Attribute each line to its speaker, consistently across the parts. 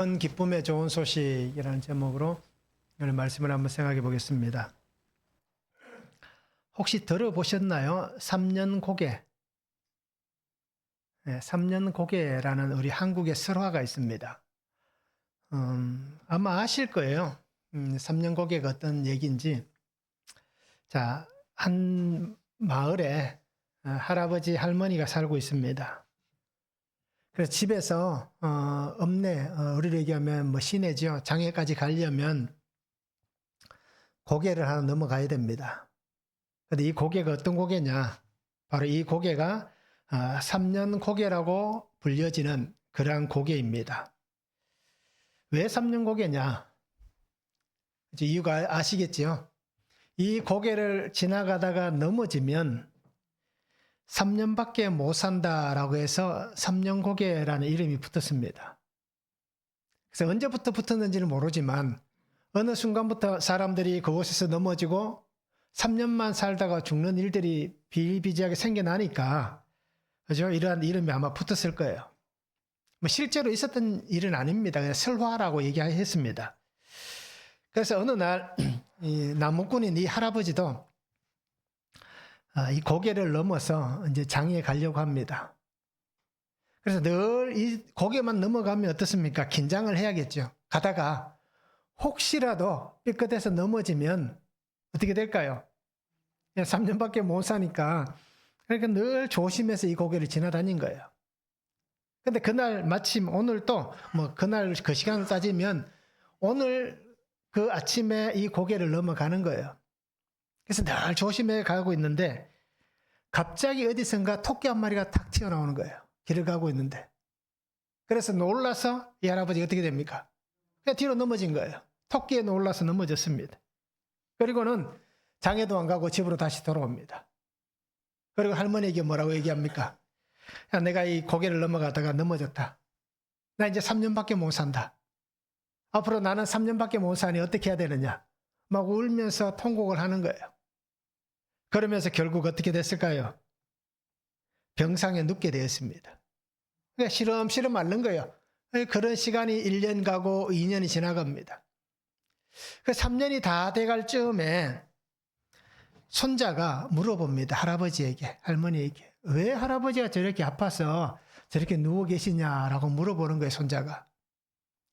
Speaker 1: 기쁨의 좋은 소식이라는 제목으로 오늘 말씀을 한번 생각해 보겠습니다. 혹시 들어보셨나요? 3년 고개. 3년 고개라는 우리 한국의 설화가 있습니다. 아마 아실 거예요. 3년 고개가 어떤 얘기인지. 자, 한 마을에 할아버지 할머니가 살고 있습니다. 그래서 집에서 읍내, 우리로 얘기하면 뭐 시내죠. 장애까지 가려면 고개를 하나 넘어가야 됩니다. 근데 이 고개가 어떤 고개냐? 바로 이 고개가 3년 고개라고 불려지는 그러한 고개입니다. 왜 3년 고개냐? 이제 이유가 아시겠죠? 이 고개를 지나가다가 넘어지면 3년밖에 못 산다라고 해서 3년 고개라는 이름이 붙었습니다. 그래서 언제부터 붙었는지는 모르지만 어느 순간부터 사람들이 그곳에서 넘어지고 3년만 살다가 죽는 일들이 비일비재하게 생겨나니까 그죠? 이러한 이름이 아마 붙었을 거예요. 뭐 실제로 있었던 일은 아닙니다. 그냥 설화라고 얘기했습니다. 그래서 어느 날 이 나무꾼인 이 할아버지도 이 고개를 넘어서 이제 장에 가려고 합니다. 그래서 늘 이 고개만 넘어가면 어떻습니까? 긴장을 해야겠죠. 가다가 혹시라도 삐끗해서 넘어지면 어떻게 될까요? 3년밖에 못 사니까 그러니까 늘 조심해서 이 고개를 지나다닌 거예요. 근데 그날 마침 오늘 또 뭐 그날 그 시간을 따지면 오늘 그 아침에 이 고개를 넘어가는 거예요. 그래서 늘 조심해 가고 있는데 갑자기 어디선가 토끼 한 마리가 탁 튀어나오는 거예요. 길을 가고 있는데. 그래서 놀라서 이 할아버지가 어떻게 됩니까? 그냥 뒤로 넘어진 거예요. 토끼에 놀라서 넘어졌습니다. 그리고는 장에도 안 가고 집으로 다시 돌아옵니다. 그리고 할머니에게 뭐라고 얘기합니까? 야, 내가 이 고개를 넘어가다가 넘어졌다. 나 이제 3년밖에 못 산다. 앞으로 나는 3년밖에 못 사니 어떻게 해야 되느냐? 막 울면서 통곡을 하는 거예요. 그러면서 결국 어떻게 됐을까요? 병상에 눕게 되었습니다. 그러니까 시름시름 앓는 거예요. 그런 시간이 1년 가고 2년이 지나갑니다. 그 3년이 다 돼갈 즈음에 손자가 물어봅니다. 할아버지에게, 할머니에게. 왜 할아버지가 저렇게 아파서 저렇게 누워 계시냐라고 물어보는 거예요, 손자가.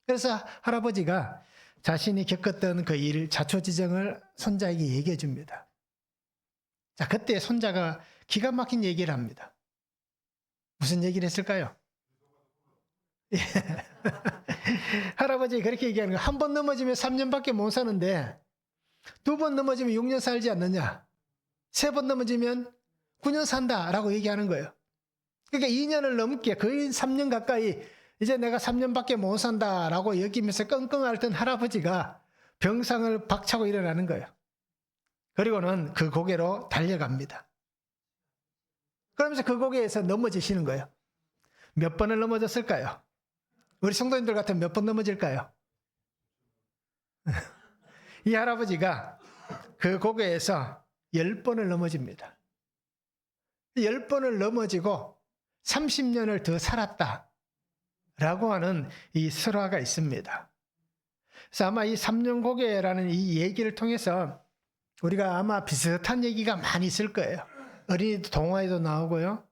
Speaker 1: 그래서 할아버지가 자신이 겪었던 그 일, 자초지정을 손자에게 얘기해 줍니다. 자, 그때 손자가 기가 막힌 얘기를 합니다. 무슨 얘기를 했을까요? 예. 할아버지 그렇게 얘기하는 거예요. 한 번 넘어지면 3년밖에 못 사는데 2번 넘어지면 6년 살지 않느냐? 3번 넘어지면 9년 산다라고 얘기하는 거예요. 그러니까 2년을 넘게 거의 3년 가까이 이제 내가 3년밖에 못 산다라고 여기면서 끙끙 앓던 할아버지가 병상을 박차고 일어나는 거예요. 그리고는 그 고개로 달려갑니다. 그러면서 그 고개에서 넘어지시는 거예요. 몇 번을 넘어졌을까요? 우리 성도님들 같으면 몇 번 넘어질까요? 이 할아버지가 그 고개에서 10번을 넘어집니다. 10번을 넘어지고 30년을 더 살았다. 라고 하는 이 설화가 있습니다. 그래서 아마 이 3년 고개라는 이 얘기를 통해서 우리가 아마 비슷한 얘기가 많이 있을 거예요. 어린이 동화에도 나오고요.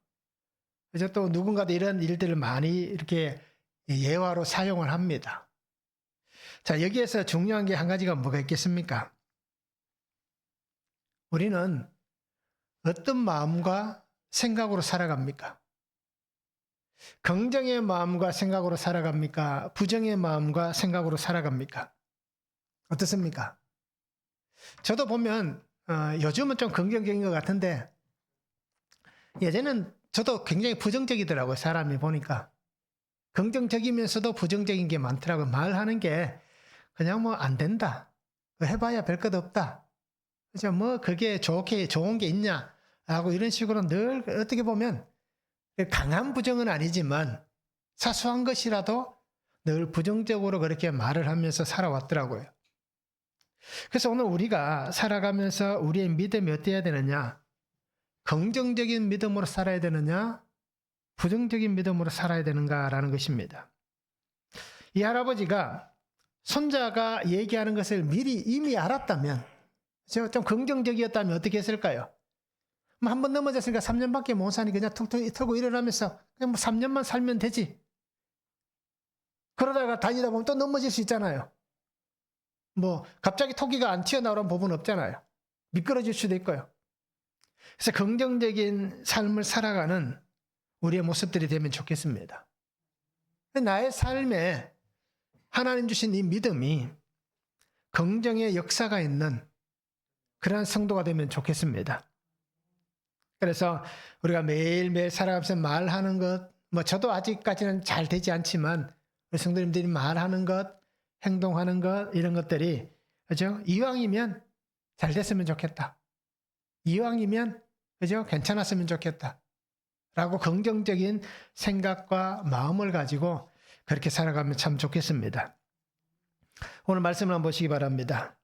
Speaker 1: 그래서 또 누군가도 이런 일들을 많이 이렇게 예화로 사용을 합니다. 자, 여기에서 중요한 게 한 가지가 뭐가 있겠습니까? 우리는 어떤 마음과 생각으로 살아갑니까? 긍정의 마음과 생각으로 살아갑니까? 부정의 마음과 생각으로 살아갑니까? 어떻습니까? 저도 보면 요즘은 좀 긍정적인 것 같은데 예전에는 저도 굉장히 부정적이더라고요. 사람이 보니까. 긍정적이면서도 부정적인 게 많더라고요. 말하는 게 그냥 뭐 안 된다. 해봐야 별 것 없다. 그죠? 뭐 그게 좋은 게 있냐? 라고 이런 식으로 늘 어떻게 보면 강한 부정은 아니지만 사소한 것이라도 늘 부정적으로 그렇게 말을 하면서 살아왔더라고요. 그래서 오늘 우리가 살아가면서 우리의 믿음이 어때야 되느냐? 긍정적인 믿음으로 살아야 되느냐? 부정적인 믿음으로 살아야 되는가라는 것입니다. 이 할아버지가 손자가 얘기하는 것을 미리 이미 알았다면, 좀 긍정적이었다면 어떻게 했을까요? 뭐 한 번 넘어졌으니까 3년밖에 못 사니 그냥 툭툭 털고 일어나면서 그냥 뭐 3년만 살면 되지. 그러다가 다니다 보면 또 넘어질 수 있잖아요. 뭐 갑자기 토끼가 안 튀어나오는 부분은 없잖아요. 미끄러질 수도 있고요. 그래서 긍정적인 삶을 살아가는 우리의 모습들이 되면 좋겠습니다. 나의 삶에 하나님 주신 이 믿음이 긍정의 역사가 있는 그러한 성도가 되면 좋겠습니다. 그래서 우리가 매일매일 살아가면서 말하는 것, 뭐 저도 아직까지는 잘 되지 않지만 우리 성도님들이 말하는 것, 행동하는 것, 이런 것들이, 그죠? 이왕이면 잘 됐으면 좋겠다. 이왕이면, 그죠? 괜찮았으면 좋겠다. 라고 긍정적인 생각과 마음을 가지고 그렇게 살아가면 참 좋겠습니다. 오늘 말씀을 한번 보시기 바랍니다.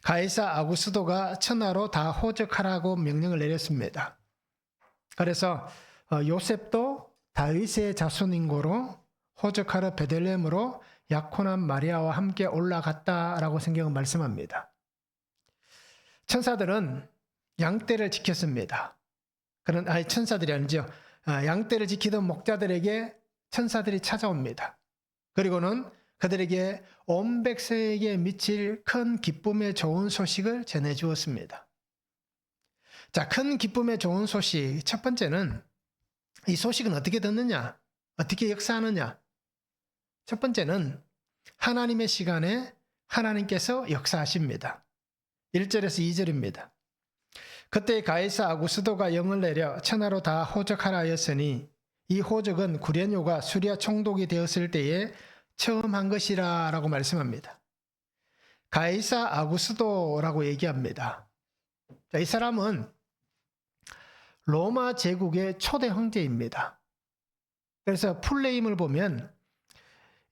Speaker 1: 가이사 아구스도가 천하로 다 호적하라고 명령을 내렸습니다. 그래서 요셉도 다윗의 자손인 고로 호적하러 베들레헴으로 약혼한 마리아와 함께 올라갔다라고 성경은 말씀합니다. 천사들은 양떼를 지켰습니다. 천사들이 아니죠. 양떼를 지키던 목자들에게 천사들이 찾아옵니다. 그리고는 그들에게 온 백성에게 미칠 큰 기쁨의 좋은 소식을 전해주었습니다. 자, 큰 기쁨의 좋은 소식. 첫 번째는 이 소식은 어떻게 듣느냐? 어떻게 역사하느냐? 첫 번째는 하나님의 시간에 하나님께서 역사하십니다. 1절에서 2절입니다. 그때 가이사 아구스도가 영을 내려 천하로 다 호적하라 하였으니 이 호적은 구레뇨가 수리아 총독이 되었을 때에 처음 한 것이라 라고 말씀합니다. 가이사 아구스도라고 얘기합니다. 자, 이 사람은 로마 제국의 초대 황제입니다. 그래서 풀네임을 보면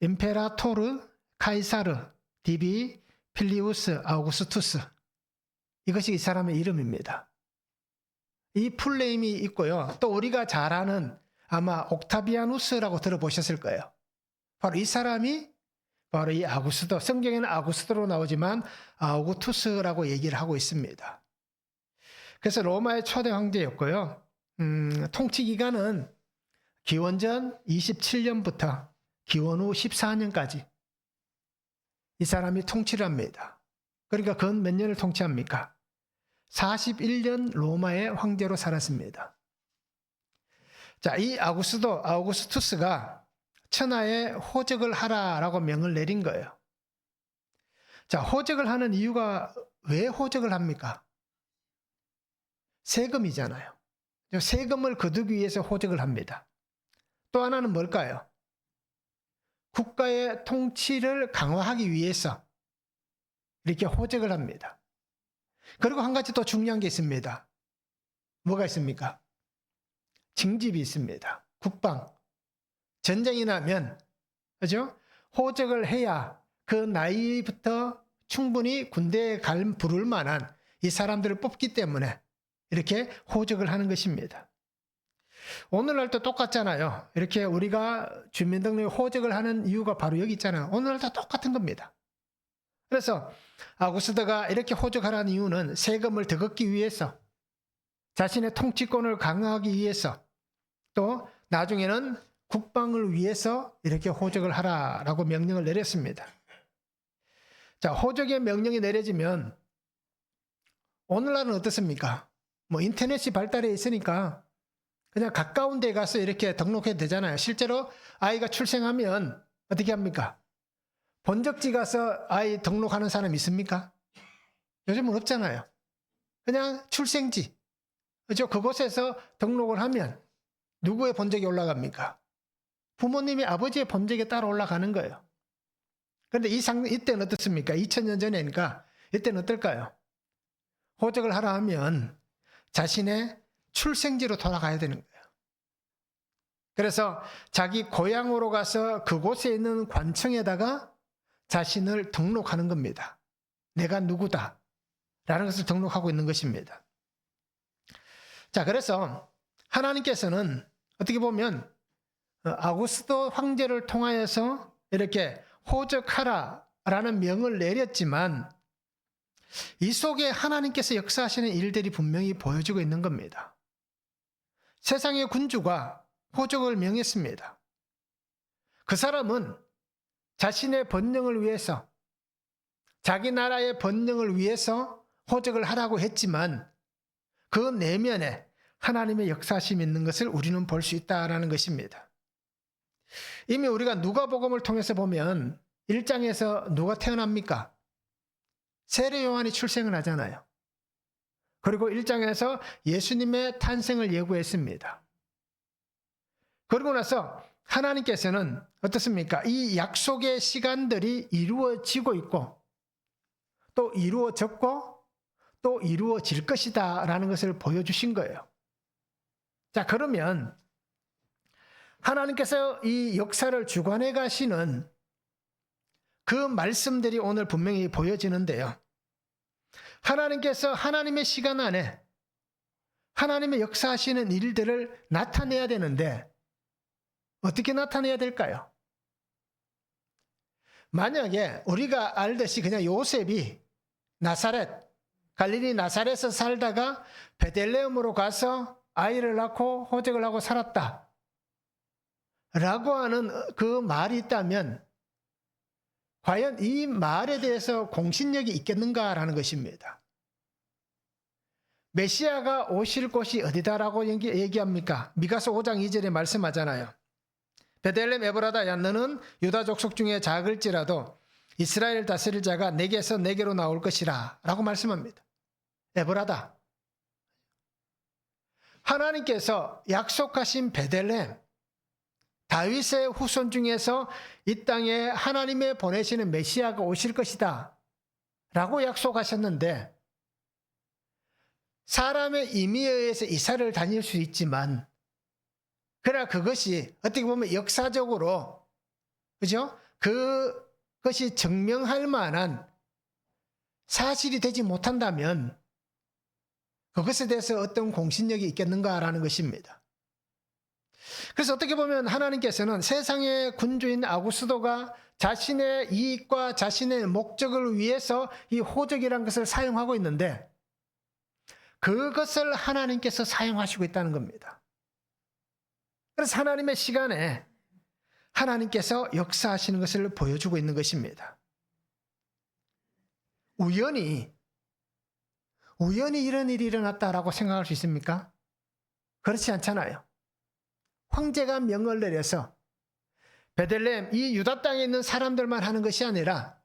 Speaker 1: 임페라토르 카이사르 디비 필리우스 아우구스투스, 이것이 이 사람의 이름입니다. 이 풀네임이 있고요. 또 우리가 잘 아는 아마 옥타비아누스라고 들어보셨을 거예요. 바로 이 사람이 바로 이 아구스도, 성경에는 아구스도로 나오지만 아우구투스라고 얘기를 하고 있습니다. 그래서 로마의 초대 황제였고요. 통치 기간은 기원전 27년부터 기원 후 14년까지 이 사람이 통치를 합니다. 그러니까 그건 몇 년을 통치합니까? 41년 로마의 황제로 살았습니다. 자, 이 아우구스투스가 천하에 호적을 하라라고 명을 내린 거예요. 자, 호적을 하는 이유가, 왜 호적을 합니까? 세금이잖아요. 세금을 거두기 위해서 호적을 합니다. 또 하나는 뭘까요? 국가의 통치를 강화하기 위해서 이렇게 호적을 합니다. 그리고 한 가지 또 중요한 게 있습니다. 뭐가 있습니까? 징집이 있습니다. 국방. 전쟁이 나면, 그죠? 호적을 해야 그 나이부터 충분히 군대에 부를 만한 이 사람들을 뽑기 때문에 이렇게 호적을 하는 것입니다. 오늘날도 똑같잖아요. 이렇게 우리가 주민등록 호적을 하는 이유가 바로 여기 있잖아요. 오늘날도 똑같은 겁니다. 그래서 아구스도가 이렇게 호적하라는 이유는 세금을 더 걷기 위해서, 자신의 통치권을 강화하기 위해서, 또 나중에는 국방을 위해서 이렇게 호적을 하라라고 명령을 내렸습니다. 자, 호적의 명령이 내려지면 오늘날은 어떻습니까? 뭐 인터넷이 발달해 있으니까 그냥 가까운 데 가서 이렇게 등록해도 되잖아요. 실제로 아이가 출생하면 어떻게 합니까? 본적지 가서 아이 등록하는 사람 있습니까? 요즘은 없잖아요. 그냥 출생지, 그죠? 그곳에서 등록을 하면 누구의 본적이 올라갑니까? 부모님이 아버지의 본적에 따라 올라가는 거예요. 그런데 이때는 어떻습니까? 2000년 전이니까 이때는 어떨까요? 호적을 하라 하면 자신의 출생지로 돌아가야 되는 거예요. 그래서 자기 고향으로 가서 그곳에 있는 관청에다가 자신을 등록하는 겁니다. 내가 누구다 라는 것을 등록하고 있는 것입니다. 자, 그래서 하나님께서는 어떻게 보면 아구스도 황제를 통하여서 이렇게 호적하라라는 명을 내렸지만 이 속에 하나님께서 역사하시는 일들이 분명히 보여지고 있는 겁니다. 세상의 군주가 호적을 명했습니다. 그 사람은 자신의 번영을 위해서, 자기 나라의 번영을 위해서 호적을 하라고 했지만 그 내면에 하나님의 역사심이 있는 것을 우리는 볼 수 있다는 것입니다. 이미 우리가 누가복음을 통해서 보면 1장에서 누가 태어납니까? 세례 요한이 출생을 하잖아요. 그리고 1장에서 예수님의 탄생을 예고했습니다. 그러고 나서 하나님께서는 어떻습니까? 이 약속의 시간들이 이루어지고 있고 또 이루어졌고 또 이루어질 것이다 라는 것을 보여주신 거예요. 자, 그러면 하나님께서 이 역사를 주관해 가시는 그 말씀들이 오늘 분명히 보여지는데요. 하나님께서 하나님의 시간 안에 하나님의 역사하시는 일들을 나타내야 되는데 어떻게 나타내야 될까요? 만약에 우리가 알듯이 그냥 요셉이 나사렛, 갈릴리 나사렛에서 살다가 베들레헴으로 가서 아이를 낳고 호적을 하고 살았다 라고 하는 그 말이 있다면 과연 이 말에 대해서 공신력이 있겠는가라는 것입니다. 메시아가 오실 곳이 어디다라고 얘기합니까? 미가서 5장 2절에 말씀하잖아요. 베들레헴 에브라다, 야 너는 유다 족속 중에 작을지라도 이스라엘 다스릴 자가 내게서 내게로 나올 것이라 라고 말씀합니다. 에브라다. 하나님께서 약속하신 베들레헴, 다윗의 후손 중에서 이 땅에 하나님의 보내시는 메시아가 오실 것이다 라고 약속하셨는데 사람의 임의에 의해서 이사를 다닐 수 있지만 그러나 그것이 어떻게 보면 역사적으로 그죠? 그것이 증명할 만한 사실이 되지 못한다면 그것에 대해서 어떤 공신력이 있겠는가라는 것입니다. 그래서 어떻게 보면 하나님께서는 세상의 군주인 아구스도가 자신의 이익과 자신의 목적을 위해서 이 호적이라는 것을 사용하고 있는데 그것을 하나님께서 사용하시고 있다는 겁니다. 그래서 하나님의 시간에 하나님께서 역사하시는 것을 보여주고 있는 것입니다. 우연히 이런 일이 일어났다라고 생각할 수 있습니까? 그렇지 않잖아요. 황제가 명을 내려서 베들레헴, 이 유다 땅에 있는 사람들만 하는 것이 아니라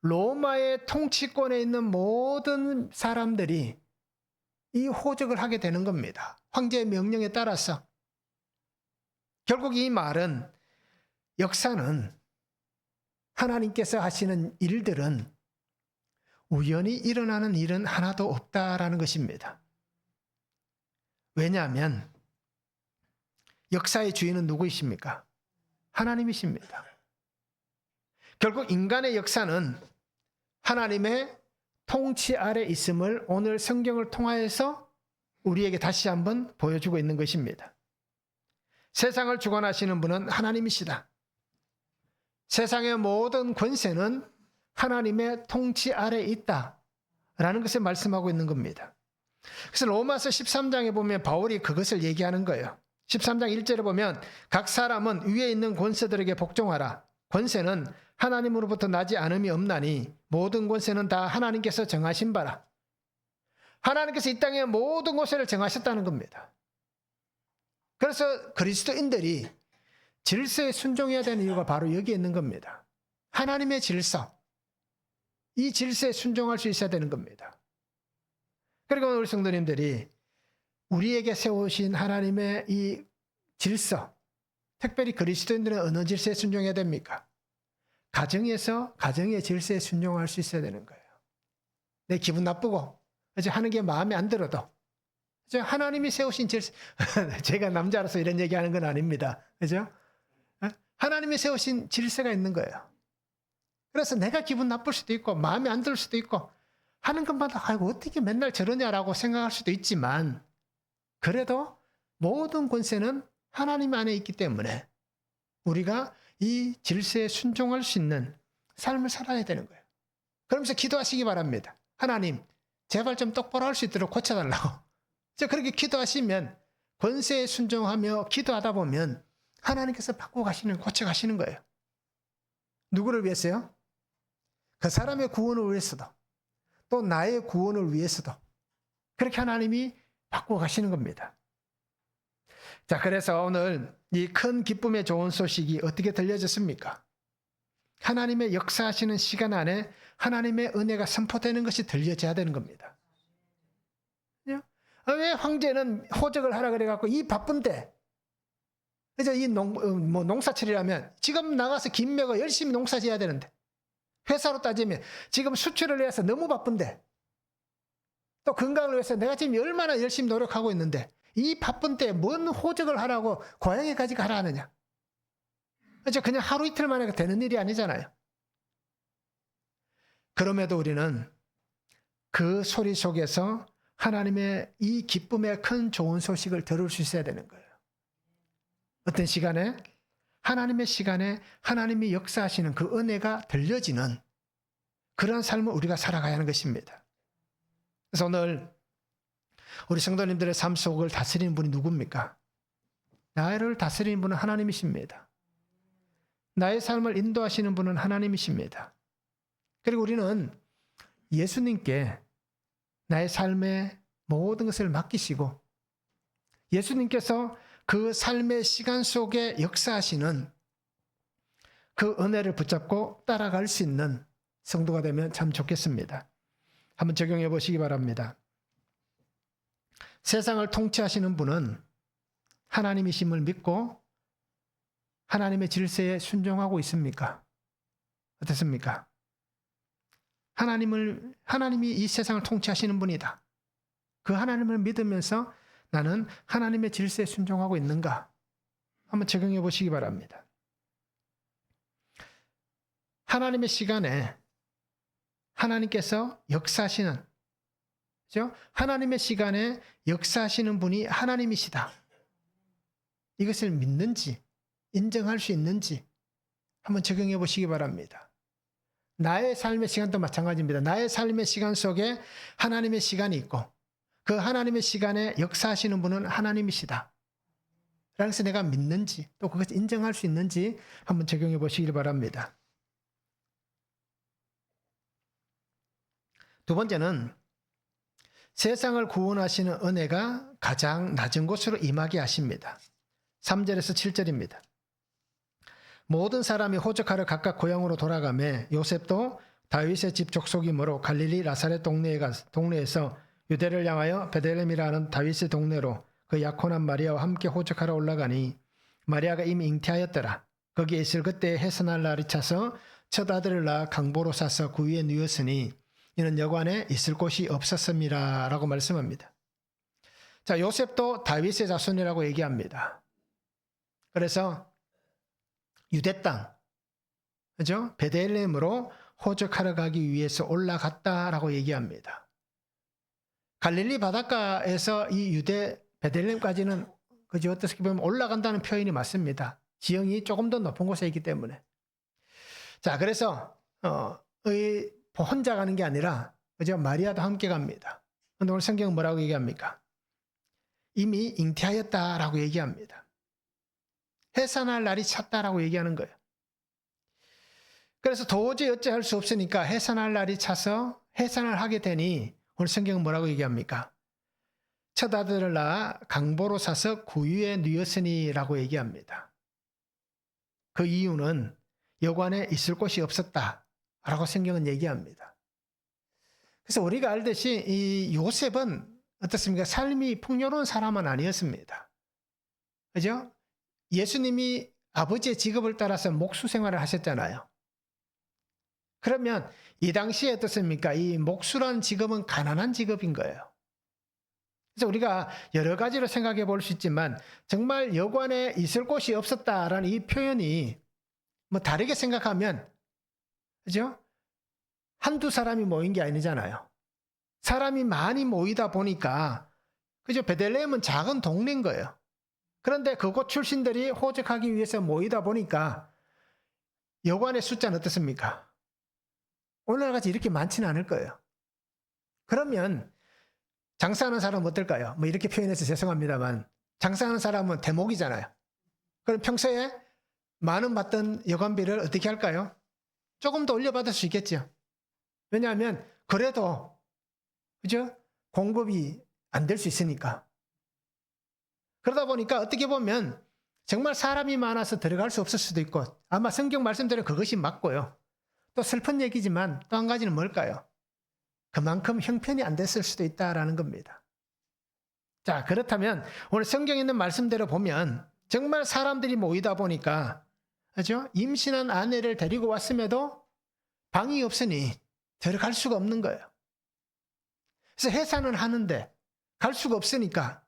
Speaker 1: 로마의 통치권에 있는 모든 사람들이 이 호적을 하게 되는 겁니다. 황제의 명령에 따라서. 결국 이 말은 역사는 하나님께서 하시는 일들은 우연히 일어나는 일은 하나도 없다라는 것입니다. 왜냐하면 역사의 주인은 누구이십니까? 하나님이십니다. 결국 인간의 역사는 하나님의 통치 아래 있음을 오늘 성경을 통하여서 우리에게 다시 한번 보여주고 있는 것입니다. 세상을 주관하시는 분은 하나님이시다. 세상의 모든 권세는 하나님의 통치 아래 있다라는 것을 말씀하고 있는 겁니다. 그래서 로마서 13장에 보면 바울이 그것을 얘기하는 거예요. 13장 1절에 보면 각 사람은 위에 있는 권세들에게 복종하라. 권세는 하나님으로부터 나지 않음이 없나니 모든 권세는 다 하나님께서 정하신 바라. 하나님께서 이 땅의 모든 권세를 정하셨다는 겁니다. 그래서 그리스도인들이 질서에 순종해야 되는 이유가 바로 여기에 있는 겁니다. 하나님의 질서. 이 질서에 순종할 수 있어야 되는 겁니다. 그리고 우리 성도님들이 우리에게 세우신 하나님의 이 질서, 특별히 그리스도인들은 어느 질서에 순종해야 됩니까? 가정에서 가정의 질서에 순종할 수 있어야 되는 거예요. 내 기분 나쁘고 이제 하는 게 마음에 안 들어도 이제 하나님이 세우신 질서, 제가 남자라서 이런 얘기하는 건 아닙니다. 그죠? 하나님이 세우신 질서가 있는 거예요. 그래서 내가 기분 나쁠 수도 있고 마음에 안 들 수도 있고 하는 것마다 아이고 어떻게 맨날 저러냐라고 생각할 수도 있지만 그래도 모든 권세는 하나님 안에 있기 때문에 우리가 이 질서에 순종할 수 있는 삶을 살아야 되는 거예요. 그러면서 기도하시기 바랍니다. 하나님, 제발 좀 똑바로 할 수 있도록 고쳐달라고. 그렇게 기도하시면, 권세에 순종하며 기도하다 보면 하나님께서 고쳐가시는 거예요. 누구를 위해서요? 그 사람의 구원을 위해서도, 또 나의 구원을 위해서도 그렇게 하나님이 바꾸어 가시는 겁니다. 자, 그래서 오늘 이 큰 기쁨의 좋은 소식이 어떻게 들려졌습니까? 하나님의 역사하시는 시간 안에 하나님의 은혜가 선포되는 것이 들려져야 되는 겁니다. 왜 황제는 호적을 하라 그래갖고 이 바쁜데, 그래서 이 농사철이라면 지금 나가서 김매가 열심히 농사 지어야 되는데, 회사로 따지면 지금 수출을 해서 너무 바쁜데, 또 건강을 위해서 내가 지금 얼마나 열심히 노력하고 있는데 이 바쁜 때 뭔 호적을 하라고 고향에까지 가라 하느냐. 그냥 하루 이틀 만에 되는 일이 아니잖아요. 그럼에도 우리는 그 소리 속에서 하나님의 이 기쁨의 큰 좋은 소식을 들을 수 있어야 되는 거예요. 어떤 시간에? 하나님의 시간에 하나님이 역사하시는 그 은혜가 들려지는 그런 삶을 우리가 살아가야 하는 것입니다. 그래서 오늘 우리 성도님들의 삶 속을 다스리는 분이 누굽니까? 나를 다스리는 분은 하나님이십니다. 나의 삶을 인도하시는 분은 하나님이십니다. 그리고 우리는 예수님께 나의 삶의 모든 것을 맡기시고 예수님께서 그 삶의 시간 속에 역사하시는 그 은혜를 붙잡고 따라갈 수 있는 성도가 되면 참 좋겠습니다. 한번 적용해 보시기 바랍니다. 세상을 통치하시는 분은 하나님이심을 믿고 하나님의 질서에 순종하고 있습니까? 어떻습니까? 하나님이 이 세상을 통치하시는 분이다. 그 하나님을 믿으면서 나는 하나님의 질서에 순종하고 있는가? 한번 적용해 보시기 바랍니다. 하나님의 시간에 하나님께서 역사하시는, 그죠? 하나님의 시간에 역사하시는 분이 하나님이시다. 이것을 믿는지, 인정할 수 있는지 한번 적용해 보시기 바랍니다. 나의 삶의 시간도 마찬가지입니다. 나의 삶의 시간 속에 하나님의 시간이 있고 그 하나님의 시간에 역사하시는 분은 하나님이시다. 그래서 내가 믿는지 또 그것을 인정할 수 있는지 한번 적용해 보시기 바랍니다. 두 번째는 세상을 구원하시는 은혜가 가장 낮은 곳으로 임하게 하십니다. 3절에서 7절입니다. 모든 사람이 호적하러 각각 고향으로 돌아가매 요셉도 다윗의 집 족속이 멀어 갈릴리 나사렛 동네에서 유대를 향하여 베들레헴이라는 다윗의 동네로 그 약혼한 마리아와 함께 호적하러 올라가니 마리아가 이미 잉태하였더라. 거기에 있을 그때에 해산할 날이 차서 첫 아들을 낳아 강보로 싸서 그 위에 누웠으니 이는 여관에 있을 곳이 없었음이라 라고 말씀합니다. 자, 요셉도 다윗의 자손이라고 얘기합니다. 그래서 유대 땅, 그죠? 베들레헴으로 호적하러 가기 위해서 올라갔다라고 얘기합니다. 갈릴리 바닷가에서 이 유대 베들레헴까지는 그죠? 어떻게 보면 올라간다는 표현이 맞습니다. 지형이 조금 더 높은 곳에 있기 때문에. 자, 그래서 혼자 가는 게 아니라 그죠? 마리아도 함께 갑니다. 근데 오늘 성경은 뭐라고 얘기합니까? 이미 잉태하였다라고 얘기합니다. 해산할 날이 찼다라고 얘기하는 거예요. 그래서 도저히 어찌할 수 없으니까 해산할 날이 차서 해산을 하게 되니 오늘 성경은 뭐라고 얘기합니까? 첫 아들을 낳아 강보로 사서 구유에 누웠으니라고 얘기합니다. 그 이유는 여관에 있을 곳이 없었다라고 성경은 얘기합니다. 그래서 우리가 알듯이 이 요셉은 어떻습니까? 삶이 풍요로운 사람은 아니었습니다. 그죠? 예수님이 아버지의 직업을 따라서 목수 생활을 하셨잖아요. 그러면 이 당시에 어떻습니까? 이 목수란 직업은 가난한 직업인 거예요. 그래서 우리가 여러 가지로 생각해 볼 수 있지만 정말 여관에 있을 곳이 없었다라는 이 표현이 뭐 다르게 생각하면 그죠? 한두 사람이 모인 게 아니잖아요. 사람이 많이 모이다 보니까 그죠? 베들레헴은 작은 동네인 거예요. 그런데 그곳 출신들이 호적하기 위해서 모이다 보니까 여관의 숫자는 어떻습니까? 오늘같이 이렇게 많지는 않을 거예요. 그러면 장사하는 사람은 어떨까요? 뭐 이렇게 표현해서 죄송합니다만 장사하는 사람은 대목이잖아요. 그럼 평소에 많은 받던 여관비를 어떻게 할까요? 조금 더 올려받을 수 있겠죠. 왜냐하면 그래도 그죠? 공급이 안 될 수 있으니까. 그러다 보니까 어떻게 보면 정말 사람이 많아서 들어갈 수 없을 수도 있고 아마 성경 말씀대로 그것이 맞고요. 또 슬픈 얘기지만 또 한 가지는 뭘까요? 그만큼 형편이 안 됐을 수도 있다라는 겁니다. 자, 그렇다면 오늘 성경에 있는 말씀대로 보면 정말 사람들이 모이다 보니까 그죠? 임신한 아내를 데리고 왔음에도 방이 없으니 들어갈 수가 없는 거예요. 그래서 해산은 하는데 갈 수가 없으니까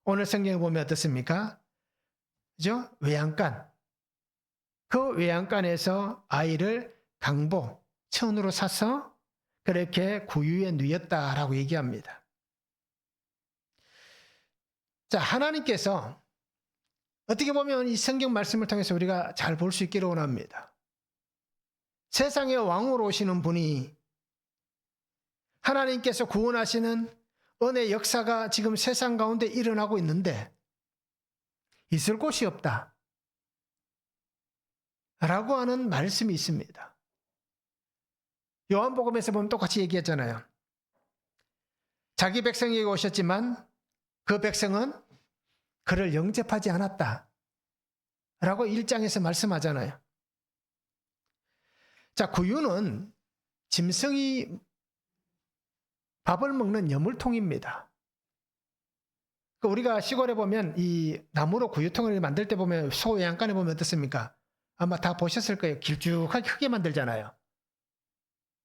Speaker 1: 오늘 성경에 보면 어떻습니까? 그죠? 외양간. 그 외양간에서 아이를 강보, 천으로 사서 그렇게 구유에 누였다라고 얘기합니다. 자, 하나님께서 어떻게 보면 이 성경 말씀을 통해서 우리가 잘 볼 수 있기를 원합니다. 세상의 왕으로 오시는 분이 하나님께서 구원하시는 은혜 역사가 지금 세상 가운데 일어나고 있는데 있을 곳이 없다 라고 하는 말씀이 있습니다. 요한복음에서 보면 똑같이 얘기했잖아요. 자기 백성에게 오셨지만 그 백성은 그를 영접하지 않았다 라고 1장에서 말씀하잖아요. 자, 구유는 짐승이 밥을 먹는 여물통입니다. 우리가 시골에 보면 이 나무로 구유통을 만들 때 보면 소외양간에 보면 어떻습니까? 아마 다 보셨을 거예요. 길쭉하게 크게 만들잖아요.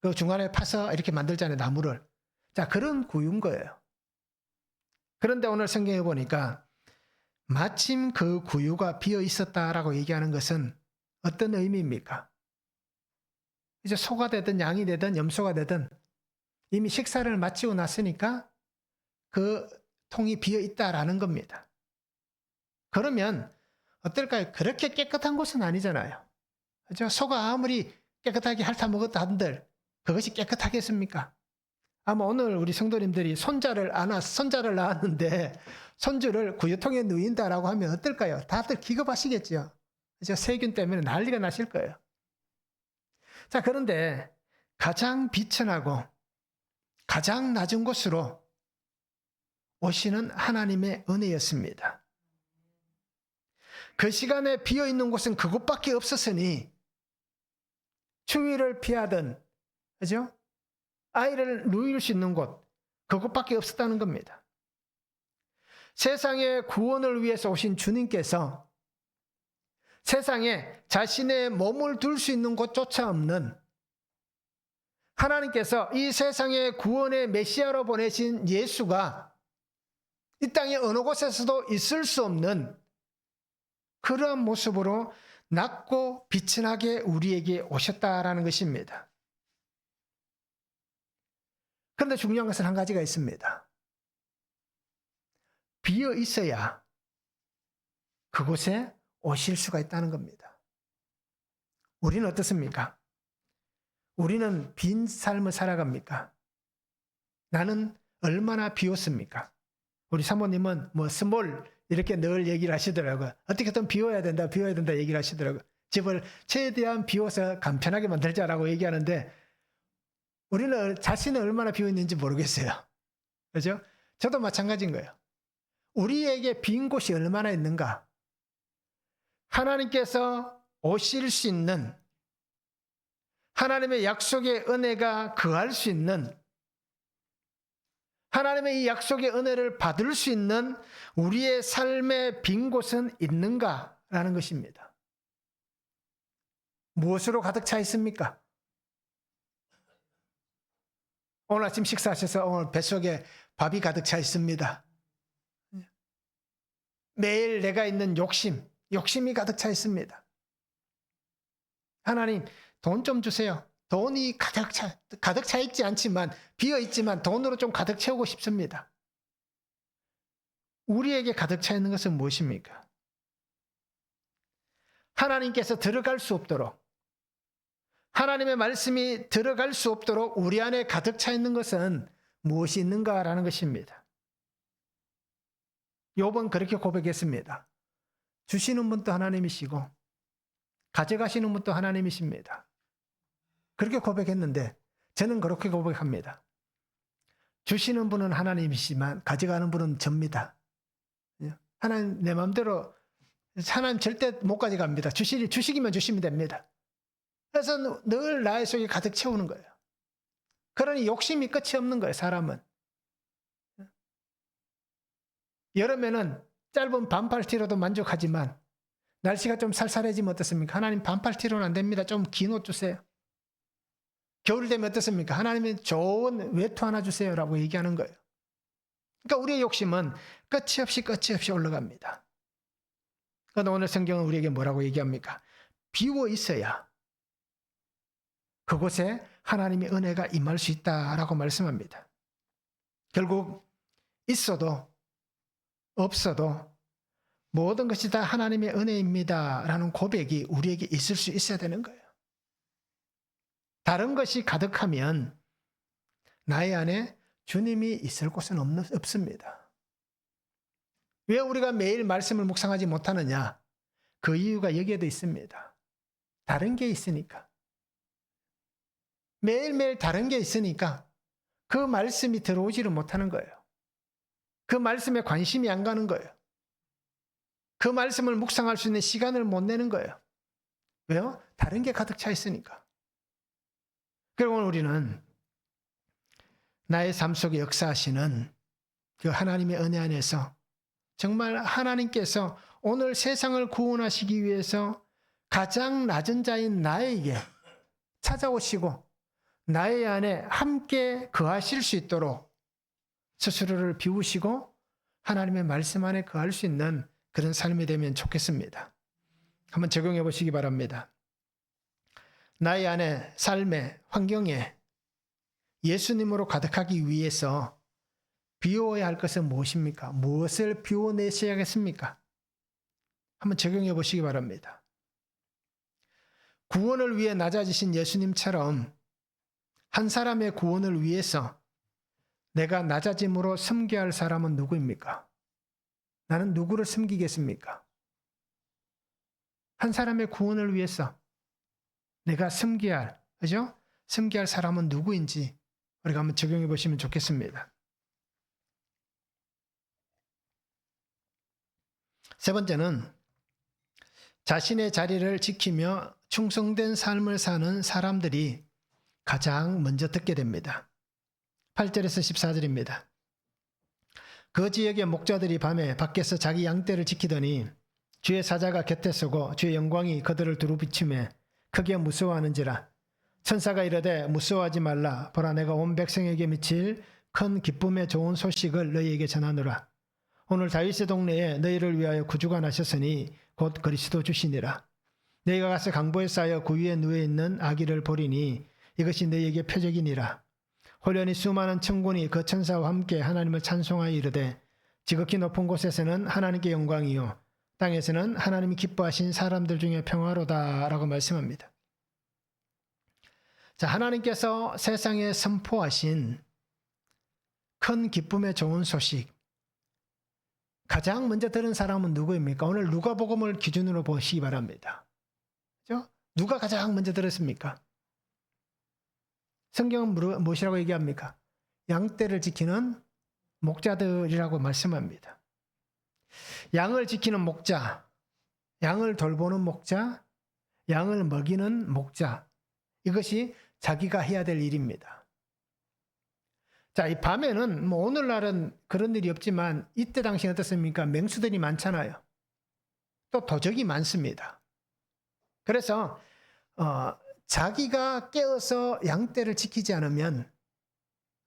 Speaker 1: 그 중간에 파서 이렇게 만들잖아요. 나무를. 자, 그런 구유인 거예요. 그런데 오늘 성경에 보니까 마침 그 구유가 비어 있었다라고 얘기하는 것은 어떤 의미입니까? 이제 소가 되든 양이 되든 염소가 되든 이미 식사를 마치고 났으니까 그 통이 비어 있다라는 겁니다. 그러면 어떨까요? 그렇게 깨끗한 곳은 아니잖아요. 그죠? 소가 아무리 깨끗하게 핥아 먹었다 한들 그것이 깨끗하겠습니까? 아마 오늘 우리 성도님들이 손자를 낳았는데 손주를 구유통에 누인다라고 하면 어떨까요? 다들 기겁하시겠죠. 그죠? 세균 때문에 난리가 나실 거예요. 자, 그런데 가장 비천하고 가장 낮은 곳으로 오시는 하나님의 은혜였습니다. 그 시간에 비어있는 곳은 그곳밖에 없었으니 추위를 피하든 그죠? 아이를 누일 수 있는 곳 그곳밖에 없었다는 겁니다. 세상의 구원을 위해서 오신 주님께서 세상에 자신의 몸을 둘 수 있는 곳조차 없는 하나님께서 이 세상의 구원의 메시아로 보내신 예수가 이 땅의 어느 곳에서도 있을 수 없는 그러한 모습으로 낮고 비천하게 우리에게 오셨다라는 것입니다. 그런데 중요한 것은 한 가지가 있습니다. 비어 있어야 그곳에 오실 수가 있다는 겁니다. 우리는 어떻습니까? 우리는 빈 삶을 살아갑니까? 나는 얼마나 비웠습니까? 우리 사모님은 뭐 스몰 이렇게 늘 얘기를 하시더라고요. 어떻게든 비워야 된다 얘기를 하시더라고요. 집을 최대한 비워서 간편하게 만들자라고 얘기하는데 우리는 자신은 얼마나 비워있는지 모르겠어요. 그죠? 저도 마찬가지인 거예요. 우리에게 빈 곳이 얼마나 있는가? 하나님께서 오실 수 있는 하나님의 약속의 은혜가 거할 수 있는 하나님의 이 약속의 은혜를 받을 수 있는 우리의 삶의 빈 곳은 있는가라는 것입니다. 무엇으로 가득 차 있습니까? 오늘 아침 식사하셔서 오늘 뱃속에 밥이 가득 차 있습니다. 매일 내가 있는 욕심이 가득 차 있습니다. 하나님, 돈 좀 주세요. 돈이 가득 차 있지 않지만 비어 있지만 돈으로 좀 가득 채우고 싶습니다. 우리에게 가득 차 있는 것은 무엇입니까? 하나님께서 들어갈 수 없도록, 하나님의 말씀이 들어갈 수 없도록 우리 안에 가득 차 있는 것은 무엇이 있는가라는 것입니다. 욥은 그렇게 고백했습니다. 주시는 분도 하나님이시고 가져가시는 분도 하나님이십니다. 그렇게 고백했는데 저는 그렇게 고백합니다. 주시는 분은 하나님이시지만 가져가는 분은 접니다. 하나님 내 마음대로 하나님 절대 못 가져갑니다. 주시기만 주시면 됩니다. 그래서 늘 나의 속에 가득 채우는 거예요. 그러니 욕심이 끝이 없는 거예요, 사람은. 여름에는 짧은 반팔티로도 만족하지만 날씨가 좀 쌀쌀해지면 어떻습니까? 하나님 반팔티로는 안 됩니다. 좀 긴 옷 주세요. 겨울 되면 어떻습니까? 하나님은 좋은 외투 하나 주세요라고 얘기하는 거예요. 그러니까 우리의 욕심은 끝이 없이 올라갑니다. 그런데 오늘 성경은 우리에게 뭐라고 얘기합니까? 비워 있어야 그곳에 하나님의 은혜가 임할 수 있다라고 말씀합니다. 결국 있어도 없어도 모든 것이 다 하나님의 은혜입니다라는 고백이 우리에게 있을 수 있어야 되는 거예요. 다른 것이 가득하면 나의 안에 주님이 있을 곳은 없습니다. 왜 우리가 매일 말씀을 묵상하지 못하느냐? 그 이유가 여기에도 있습니다. 다른 게 있으니까. 매일매일 다른 게 있으니까 그 말씀이 들어오지를 못하는 거예요. 그 말씀에 관심이 안 가는 거예요. 그 말씀을 묵상할 수 있는 시간을 못 내는 거예요. 왜요? 다른 게 가득 차 있으니까. 그리고 우리는 나의 삶 속에 역사하시는 그 하나님의 은혜 안에서 정말 하나님께서 오늘 세상을 구원하시기 위해서 가장 낮은 자인 나에게 찾아오시고 나의 안에 함께 거하실 수 있도록 스스로를 비우시고 하나님의 말씀 안에 거할 수 있는 그런 삶이 되면 좋겠습니다. 한번 적용해 보시기 바랍니다. 나의 안에 삶의 환경에 예수님으로 가득하기 위해서 비워야 할 것은 무엇입니까? 무엇을 비워내셔야겠습니까? 한번 적용해 보시기 바랍니다. 구원을 위해 낮아지신 예수님처럼 한 사람의 구원을 위해서 내가 낮아짐으로 섬겨야 할 사람은 누구입니까? 나는 누구를 섬기겠습니까? 한 사람의 구원을 위해서 내가 섬겨야 할, 그죠? 섬겨야 할 사람은 누구인지 우리가 한번 적용해 보시면 좋겠습니다. 세 번째는 자신의 자리를 지키며 충성된 삶을 사는 사람들이 가장 먼저 듣게 됩니다. 8절에서 14절입니다. 그 지역의 목자들이 밤에 밖에서 자기 양떼를 지키더니 주의 사자가 곁에 서고 주의 영광이 그들을 두루 비추매 크게 무서워하는지라. 천사가 이르되 무서워하지 말라. 보라 내가 온 백성에게 미칠 큰 기쁨의 좋은 소식을 너희에게 전하노라. 오늘 다윗의 동네에 너희를 위하여 구주가 나셨으니 곧 그리스도 주시니라. 너희가 가서 강보에 쌓여 그 위에 누워 있는 아기를 보리니 이것이 너희에게 표적이니라. 호련히 수많은 천군이 그 천사와 함께 하나님을 찬송하여 이르되 지극히 높은 곳에서는 하나님께 영광이요 땅에서는 하나님이 기뻐하신 사람들 중에 평화로다 라고 말씀합니다. 자, 하나님께서 세상에 선포하신 큰 기쁨의 좋은 소식, 가장 먼저 들은 사람은 누구입니까? 오늘 누가복음을 기준으로 보시기 바랍니다. 그렇죠? 누가 가장 먼저 들었습니까? 성경은 무엇이라고 얘기합니까? 양떼를 지키는 목자들이라고 말씀합니다. 양을 지키는 목자, 양을 돌보는 목자, 양을 먹이는 목자, 이것이 자기가 해야 될 일입니다. 자, 이 밤에는 오늘날은 그런 일이 없지만 이때 당시 어떻습니까? 맹수들이 많잖아요. 또 도적이 많습니다. 그래서 자기가 깨어서 양떼를 지키지 않으면,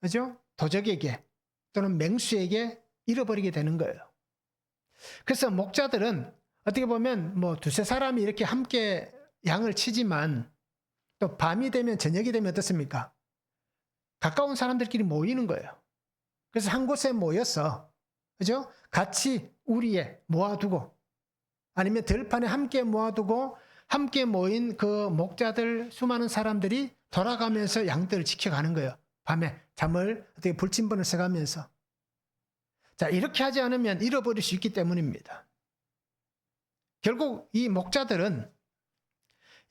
Speaker 1: 그죠? 도적에게 또는 맹수에게 잃어버리게 되는 거예요. 그래서 목자들은 어떻게 보면 두세 사람이 이렇게 함께 양을 치지만 또 밤이 되면 저녁이 되면 어떻습니까? 가까운 사람들끼리 모이는 거예요. 그래서 한 곳에 모여서 그죠? 같이 우리에 모아두고 아니면 들판에 함께 모아두고 함께 모인 그 목자들 수많은 사람들이 돌아가면서 양들을 지켜가는 거예요. 밤에 잠을 어떻게 불침번을 써가면서. 자, 이렇게 하지 않으면 잃어버릴 수 있기 때문입니다. 결국 이 목자들은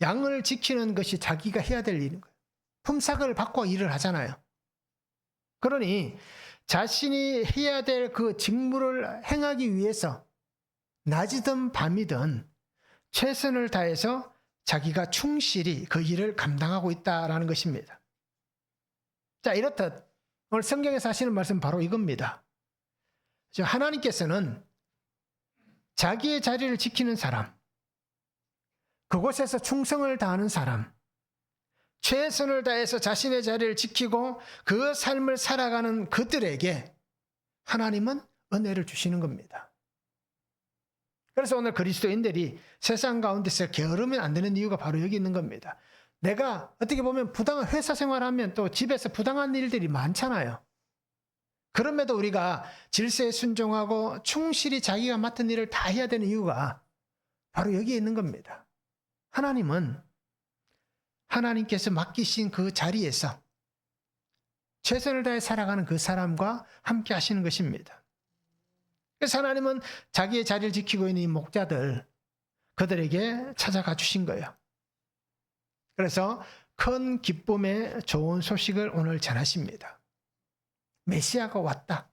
Speaker 1: 양을 지키는 것이 자기가 해야 될 일인 거예요. 품삯을 받고 일을 하잖아요. 그러니 자신이 해야 될 그 직무를 행하기 위해서 낮이든 밤이든 최선을 다해서 자기가 충실히 그 일을 감당하고 있다라는 것입니다. 자, 이렇듯 오늘 성경에서 하시는 말씀 바로 이겁니다. 하나님께서는 자기의 자리를 지키는 사람, 그곳에서 충성을 다하는 사람, 최선을 다해서 자신의 자리를 지키고 그 삶을 살아가는 그들에게 하나님은 은혜를 주시는 겁니다. 그래서 오늘 그리스도인들이 세상 가운데서 게으르면 안 되는 이유가 바로 여기 있는 겁니다. 내가 어떻게 보면 부당한 회사 생활하면 또 집에서 부당한 일들이 많잖아요. 그럼에도 우리가 질서에 순종하고 충실히 자기가 맡은 일을 다 해야 되는 이유가 바로 여기에 있는 겁니다. 하나님은 하나님께서 맡기신 그 자리에서 최선을 다해 살아가는 그 사람과 함께 하시는 것입니다. 그래서 하나님은 자기의 자리를 지키고 있는 이 목자들, 그들에게 찾아가 주신 거예요. 그래서 큰 기쁨의 좋은 소식을 오늘 전하십니다. 메시아가 왔다.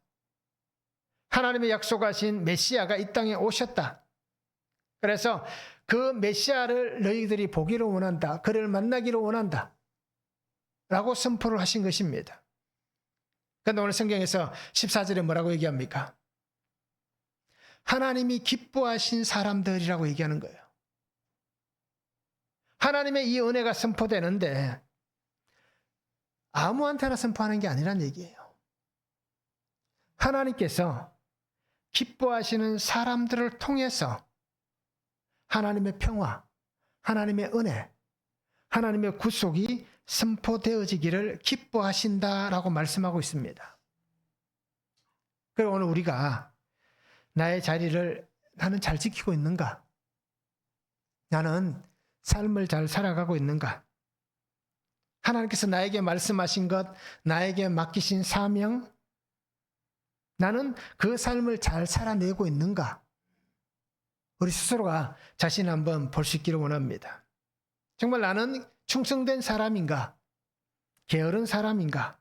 Speaker 1: 하나님의 약속하신 메시아가 이 땅에 오셨다. 그래서 그 메시아를 너희들이 보기를 원한다. 그를 만나기를 원한다. 라고 선포를 하신 것입니다. 그런데 오늘 성경에서 14절에 뭐라고 얘기합니까? 하나님이 기뻐하신 사람들이라고 얘기하는 거예요. 하나님의 이 은혜가 선포되는데 아무한테나 선포하는 게 아니란 얘기예요. 하나님께서 기뻐하시는 사람들을 통해서 하나님의 평화, 하나님의 은혜, 하나님의 구속이 선포되어지기를 기뻐하신다라고 말씀하고 있습니다. 그리고 오늘 우리가 나의 자리를 나는 잘 지키고 있는가? 나는 삶을 잘 살아가고 있는가? 하나님께서 나에게 말씀하신 것, 나에게 맡기신 사명, 나는 그 삶을 잘 살아내고 있는가? 우리 스스로가 자신을 한번 볼 수 있기를 원합니다. 정말 나는 충성된 사람인가? 게으른 사람인가?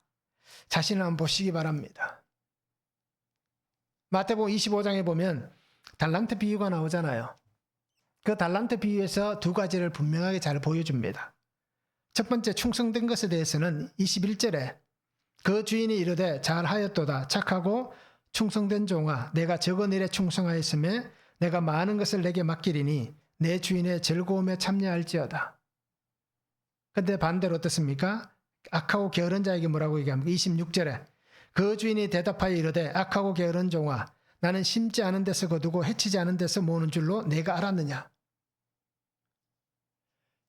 Speaker 1: 자신을 한번 보시기 바랍니다. 마태복음 25장에 보면 달란트 비유가 나오잖아요. 그 달란트 비유에서 두 가지를 분명하게 잘 보여줍니다. 첫 번째 충성된 것에 대해서는 21절에 그 주인이 이르되 잘하였도다 착하고 충성된 종아 내가 적은 일에 충성하였음에 내가 많은 것을 내게 맡기리니 내 주인의 즐거움에 참여할지어다. 그런데 반대로 어떻습니까? 악하고 게으른 자에게 뭐라고 얘기합니까? 26절에 그 주인이 대답하여 이르되 악하고 게으른 종아 나는 심지 않은 데서 거두고 해치지 않은 데서 모으는 줄로 내가 알았느냐?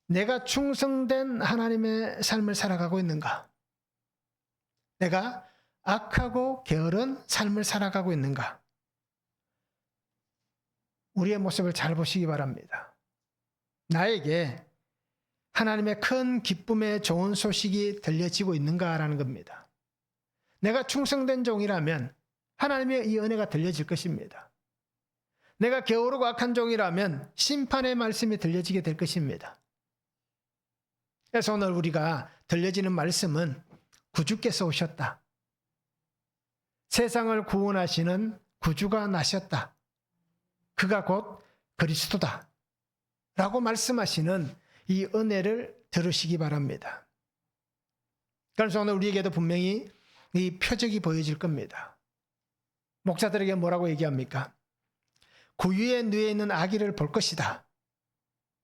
Speaker 1: 내가 충성된 하나님의 삶을 살아가고 있는가? 내가 악하고 게으른 삶을 살아가고 있는가? 우리의 모습을 잘 보시기 바랍니다. 나에게 하나님의 큰 기쁨의 좋은 소식이 들려지고 있는가라는 겁니다. 내가 충성된 종이라면 하나님의 이 은혜가 들려질 것입니다. 내가 게으르고 악한 종이라면 심판의 말씀이 들려지게 될 것입니다. 그래서 오늘 우리가 들려지는 말씀은 구주께서 오셨다. 세상을 구원하시는 구주가 나셨다. 그가 곧 그리스도다. 라고 말씀하시는 이 은혜를 들으시기 바랍니다. 그래서 오늘 우리에게도 분명히 이 표적이 보여질 겁니다. 목사들에게 뭐라고 얘기합니까? 구유에 누워 있는 아기를 볼 것이다.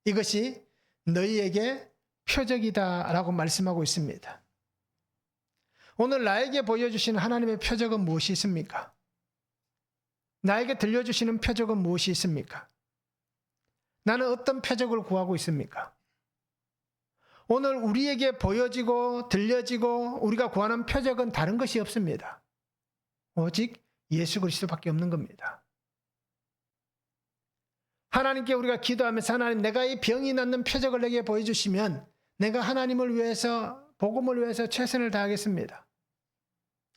Speaker 1: 이것이 너희에게 표적이다 라고 말씀하고 있습니다. 오늘 나에게 보여주시는 하나님의 표적은 무엇이 있습니까? 나에게 들려주시는 표적은 무엇이 있습니까? 나는 어떤 표적을 구하고 있습니까? 오늘 우리에게 보여지고 들려지고 우리가 구하는 표적은 다른 것이 없습니다. 오직 예수 그리스도밖에 없는 겁니다. 하나님께 우리가 기도하면서 하나님 내가 이 병이 낫는 표적을 내게 보여주시면 내가 하나님을 위해서 복음을 위해서 최선을 다하겠습니다.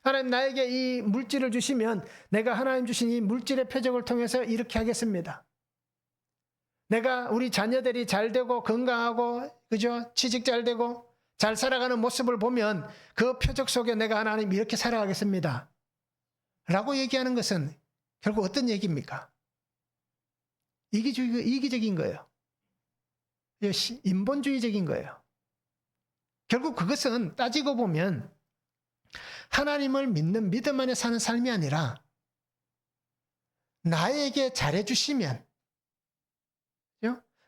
Speaker 1: 하나님 나에게 이 물질을 주시면 내가 하나님 주신 이 물질의 표적을 통해서 이렇게 하겠습니다. 내가 우리 자녀들이 잘 되고 건강하고 그죠? 취직 잘 되고 잘 살아가는 모습을 보면 그 표적 속에 내가 하나님 이렇게 살아가겠습니다. 라고 얘기하는 것은 결국 어떤 얘기입니까? 이기적인 거예요. 인본주의적인 거예요. 결국 그것은 따지고 보면 하나님을 믿는 믿음 안에 사는 삶이 아니라 나에게 잘해주시면,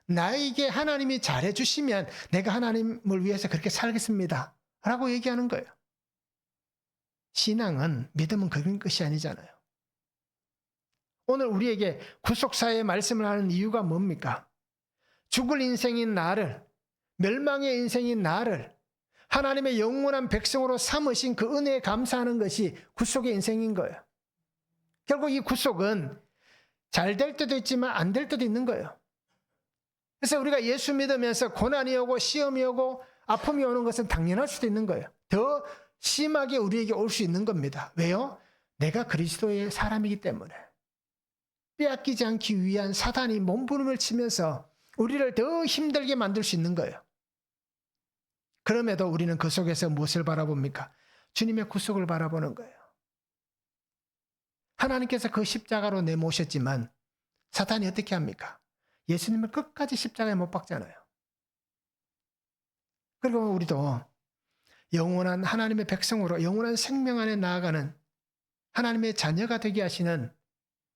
Speaker 1: 나에게 하나님이 잘해주시면 내가 하나님을 위해서 그렇게 살겠습니다. 라고 얘기하는 거예요. 신앙은, 믿음은 그런 것이 아니잖아요. 오늘 우리에게 구속사의 말씀을 하는 이유가 뭡니까? 죽을 인생인 나를, 멸망의 인생인 나를 하나님의 영원한 백성으로 삼으신 그 은혜에 감사하는 것이 구속의 인생인 거예요. 결국 이 구속은 잘 될 때도 있지만 안 될 때도 있는 거예요. 그래서 우리가 예수 믿으면서 고난이 오고 시험이 오고 아픔이 오는 것은 당연할 수도 있는 거예요. 더 심하게 우리에게 올 수 있는 겁니다. 왜요? 내가 그리스도의 사람이기 때문에. 빼앗기지 않기 위한 사단이 몸부림을 치면서 우리를 더 힘들게 만들 수 있는 거예요. 그럼에도 우리는 그 속에서 무엇을 바라봅니까? 주님의 구속을 바라보는 거예요. 하나님께서 그 십자가로 내모셨지만 사탄이 어떻게 합니까? 예수님을 끝까지 십자가에 못 박잖아요. 그리고 우리도 영원한 하나님의 백성으로 영원한 생명 안에 나아가는 하나님의 자녀가 되게 하시는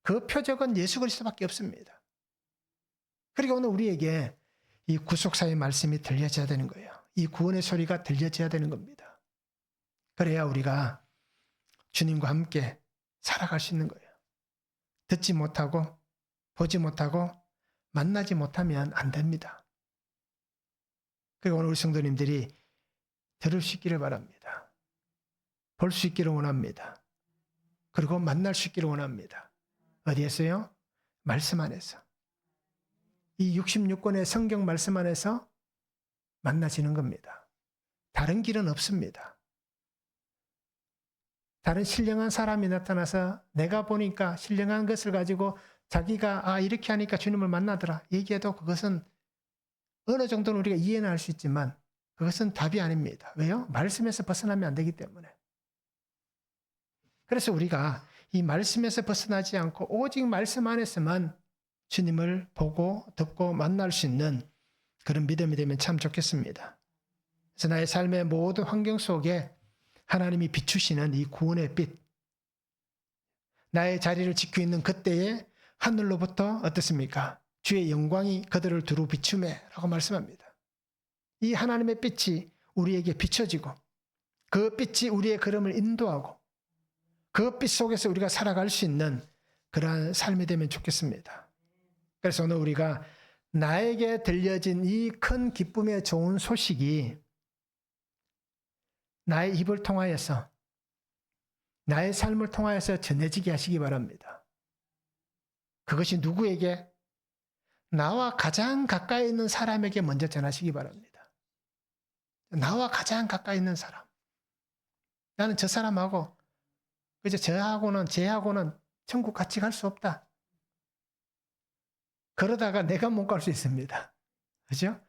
Speaker 1: 그 표적은 예수 그리스도밖에 없습니다. 그리고 오늘 우리에게 이 구속사의 말씀이 들려져야 되는 거예요. 이 구원의 소리가 들려져야 되는 겁니다. 그래야 우리가 주님과 함께 살아갈 수 있는 거예요. 듣지 못하고 보지 못하고 만나지 못하면 안 됩니다. 그리고 오늘 우리 성도님들이 들을 수 있기를 바랍니다. 볼 수 있기를 원합니다. 그리고 만날 수 있기를 원합니다. 어디에서요? 말씀 안에서. 이 66권의 성경 말씀 안에서 만나지는 겁니다. 다른 길은 없습니다. 다른 신령한 사람이 나타나서 내가 보니까 신령한 것을 가지고 자기가 이렇게 하니까 주님을 만나더라 얘기해도 그것은 어느 정도는 우리가 이해는 할 수 있지만 그것은 답이 아닙니다. 왜요? 말씀에서 벗어나면 안 되기 때문에. 그래서 우리가 이 말씀에서 벗어나지 않고 오직 말씀 안에서만 주님을 보고 듣고 만날 수 있는 그런 믿음이 되면 참 좋겠습니다. 그래서 나의 삶의 모든 환경 속에 하나님이 비추시는 이 구원의 빛, 나의 자리를 지키고 있는 그때에 하늘로부터 어떻습니까? 주의 영광이 그들을 두루 비추매 라고 말씀합니다. 이 하나님의 빛이 우리에게 비춰지고 그 빛이 우리의 걸음을 인도하고 그 빛 속에서 우리가 살아갈 수 있는 그러한 삶이 되면 좋겠습니다. 그래서 오늘 우리가 나에게 들려진 이 큰 기쁨의 좋은 소식이 나의 입을 통하여서 나의 삶을 통하여서 전해지게 하시기 바랍니다. 그것이 누구에게? 나와 가장 가까이 있는 사람에게 먼저 전하시기 바랍니다. 나와 가장 가까이 있는 사람. 나는 저 사람하고 그저 쟤하고는 천국 같이 갈 수 없다. 그러다가 내가 못 갈 수 있습니다. 그죠?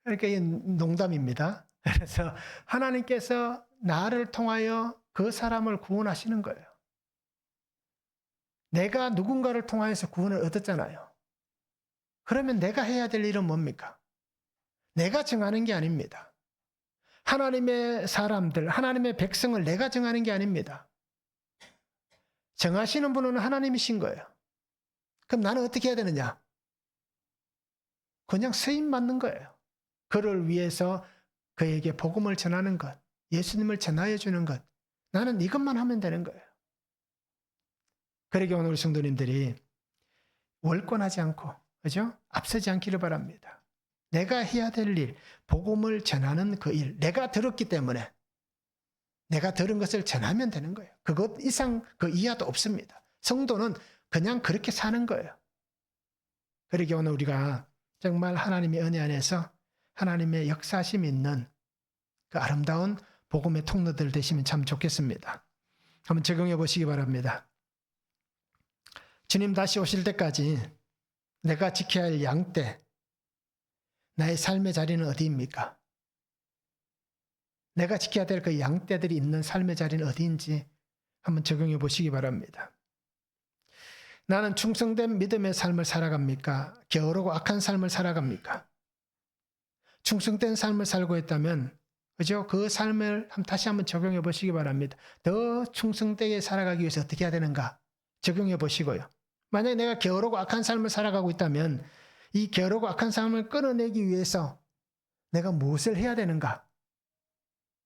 Speaker 1: 그러니까 이 농담입니다. 그래서 하나님께서 나를 통하여 그 사람을 구원하시는 거예요. 내가 누군가를 통하여서 구원을 얻었잖아요. 그러면 내가 해야 될 일은 뭡니까? 내가 정하는 게 아닙니다. 하나님의 사람들, 하나님의 백성을 내가 정하는 게 아닙니다. 정하시는 분은 하나님이신 거예요. 그럼 나는 어떻게 해야 되느냐? 그냥 쓰임 받는 거예요. 그를 위해서 그에게 복음을 전하는 것, 예수님을 전하여 주는 것. 나는 이것만 하면 되는 거예요. 그러게 오늘 성도님들이 월권하지 않고, 그죠? 앞서지 않기를 바랍니다. 내가 해야 될 일, 복음을 전하는 그 일, 내가 들었기 때문에 내가 들은 것을 전하면 되는 거예요. 그것 이상 그 이하도 없습니다. 성도는 그냥 그렇게 사는 거예요. 그러기에 오늘 우리가 정말 하나님의 은혜 안에서 하나님의 역사심 있는 그 아름다운 복음의 통로들 되시면 참 좋겠습니다. 한번 적용해 보시기 바랍니다. 주님 다시 오실 때까지 내가 지켜야 할 양떼, 나의 삶의 자리는 어디입니까? 내가 지켜야 될 그 양떼들이 있는 삶의 자리는 어디인지 한번 적용해 보시기 바랍니다. 나는 충성된 믿음의 삶을 살아갑니까? 게으르고 악한 삶을 살아갑니까? 충성된 삶을 살고 있다면 그죠? 그 삶을 다시 한번 적용해 보시기 바랍니다. 더 충성되게 살아가기 위해서 어떻게 해야 되는가? 적용해 보시고요. 만약에 내가 게으르고 악한 삶을 살아가고 있다면 이 게으르고 악한 삶을 끊어내기 위해서 내가 무엇을 해야 되는가?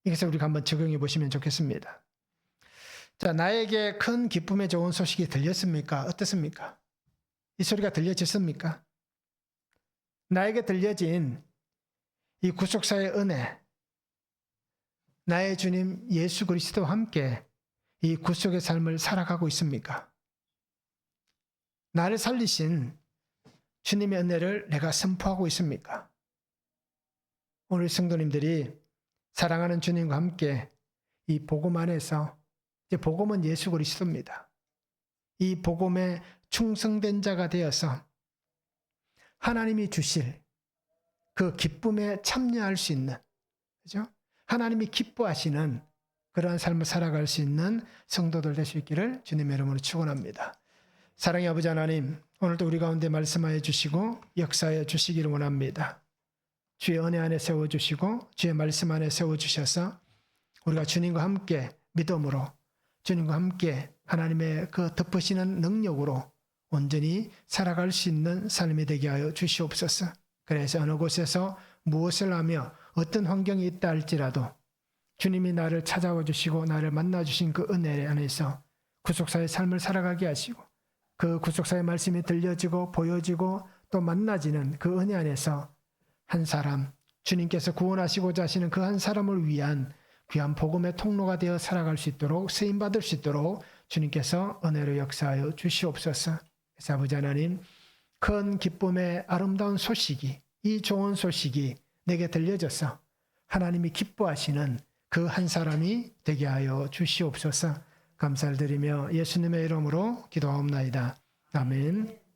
Speaker 1: 이것을 우리가 한번 적용해 보시면 좋겠습니다. 자, 나에게 큰 기쁨의 좋은 소식이 들렸습니까? 어떻습니까? 이 소리가 들려졌습니까? 나에게 들려진 이 구속사의 은혜, 나의 주님 예수 그리스도와 함께 이 구속의 삶을 살아가고 있습니까? 나를 살리신 주님의 은혜를 내가 선포하고 있습니까? 오늘 성도님들이 사랑하는 주님과 함께 이 복음 안에서, 이제 복음은 예수 그리스도입니다. 이 복음에 충성된 자가 되어서 하나님이 주실 그 기쁨에 참여할 수 있는, 그죠? 하나님이 기뻐하시는 그러한 삶을 살아갈 수 있는 성도들 될 수 있기를 주님의 이름으로 축원합니다. 사랑의 아버지 하나님, 오늘도 우리 가운데 말씀하여 주시고 역사하여 주시기를 원합니다. 주의 은혜 안에 세워주시고 주의 말씀 안에 세워주셔서 우리가 주님과 함께 믿음으로, 주님과 함께 하나님의 그 덮으시는 능력으로 온전히 살아갈 수 있는 삶이 되게 하여 주시옵소서. 그래서 어느 곳에서 무엇을 하며 어떤 환경이 있다 할지라도 주님이 나를 찾아와 주시고 나를 만나 주신 그 은혜 안에서 구속사의 삶을 살아가게 하시고 그 구속사의 말씀이 들려지고 보여지고 또 만나지는 그 은혜 안에서 한 사람, 주님께서 구원하시고자 하시는 그 한 사람을 위한 귀한 복음의 통로가 되어 살아갈 수 있도록 쓰임받을 수 있도록 주님께서 은혜로 역사하여 주시옵소서. 그래서 아버지 하나님, 큰 기쁨의 아름다운 소식이, 이 좋은 소식이 내게 들려져서 하나님이 기뻐하시는 그 한 사람이 되게 하여 주시옵소서. 감사를 드리며 예수님의 이름으로 기도하옵나이다. 아멘.